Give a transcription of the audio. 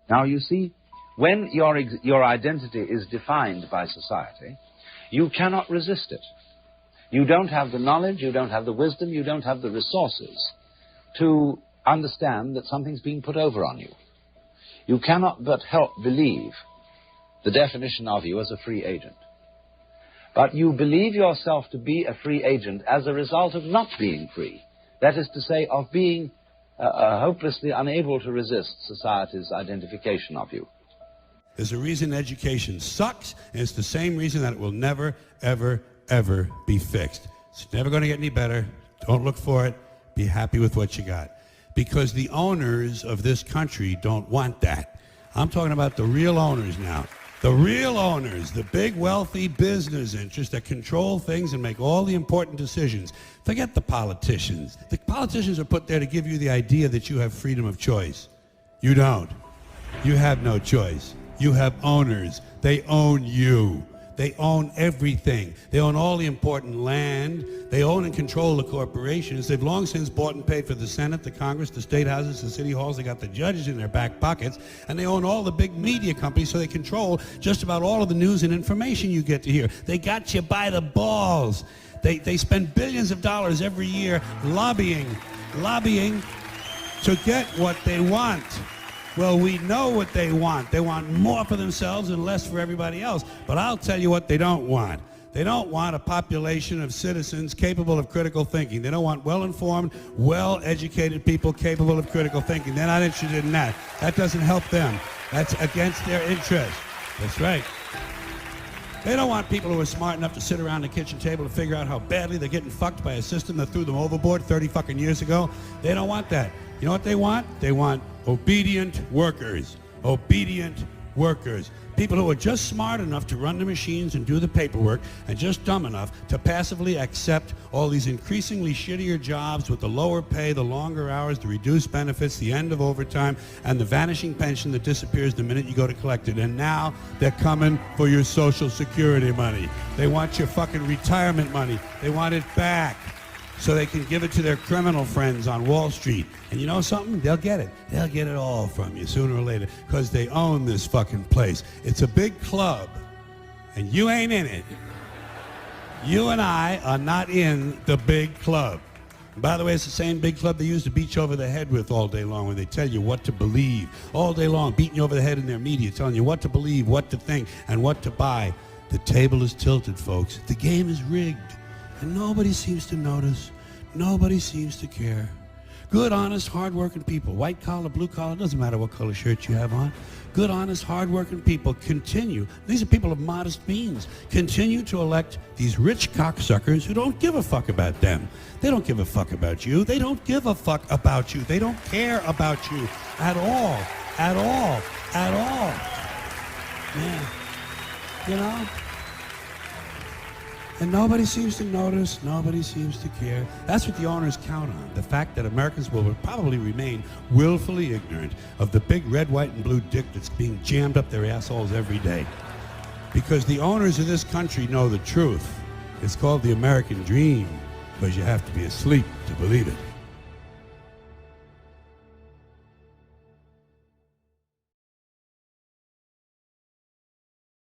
Now, you see, when your identity is defined by society, you cannot resist it. You don't have the knowledge, you don't have the wisdom, you don't have the resources to understand that something's being put over on you. You cannot but help believe the definition of you as a free agent. But you believe yourself to be a free agent as a result of not being free. That is to say, of being hopelessly unable to resist society's identification of you. There's a reason education sucks, and it's the same reason that it will never, ever, ever be fixed. It's never going to get any better. Don't look for it. Be happy with what you got. Because the owners of this country don't want that. I'm talking about the real owners now. The real owners, the big wealthy business interests that control things and make all the important decisions. Forget the politicians. The politicians are put there to give you the idea that you have freedom of choice. You don't. You have no choice. You have owners. They own you. They own everything. They own all the important land. They own and control the corporations. They've long since bought and paid for the Senate, the Congress, the state houses, the city halls. They got the judges in their back pockets. And they own all the big media companies, so they control just about all of the news and information you get to hear. They got you by the balls. They spend billions of dollars every year lobbying to get what they want. Well, we know what they want. They want more for themselves and less for everybody else. But I'll tell you what they don't want. They don't want a population of citizens capable of critical thinking. They don't want well-informed, well-educated people capable of critical thinking. They're not interested in that. That doesn't help them. That's against their interest. That's right. They don't want people who are smart enough to sit around the kitchen table to figure out how badly they're getting fucked by a system that threw them overboard 30 fucking years ago. They don't want that. You know what they want? They want obedient workers. Obedient workers. People who are just smart enough to run the machines and do the paperwork, and just dumb enough to passively accept all these increasingly shittier jobs with the lower pay, the longer hours, the reduced benefits, the end of overtime, and the vanishing pension that disappears the minute you go to collect it. And now they're coming for your Social Security money. They want your fucking retirement money. They want it back, so they can give it to their criminal friends on Wall Street. And you know something? They'll get it. They'll get it all from you sooner or later, because they own this fucking place. It's a big club, and you ain't in it. You and I are not in the big club. And by the way, it's the same big club they used to beat you over the head with all day long, when they tell you what to believe. All day long, beating you over the head in their media, telling you what to believe, what to think, and what to buy. The table is tilted, folks. The game is rigged. And nobody seems to notice. Nobody seems to care. Good, honest, hard-working people, white collar, blue collar, doesn't matter what color shirt you have on. Good, honest, hard-working people continue. These are people of modest means. Continue to elect these rich cocksuckers who don't give a fuck about them. They don't give a fuck about you. They don't give a fuck about you. They don't care about you at all. At all. At all. Yeah. You know? And nobody seems to notice, nobody seems to care. That's what the owners count on, the fact that Americans will probably remain willfully ignorant of the big red, white, and blue dick that's being jammed up their assholes every day. Because the owners of this country know the truth. It's called the American dream, because you have to be asleep to believe it.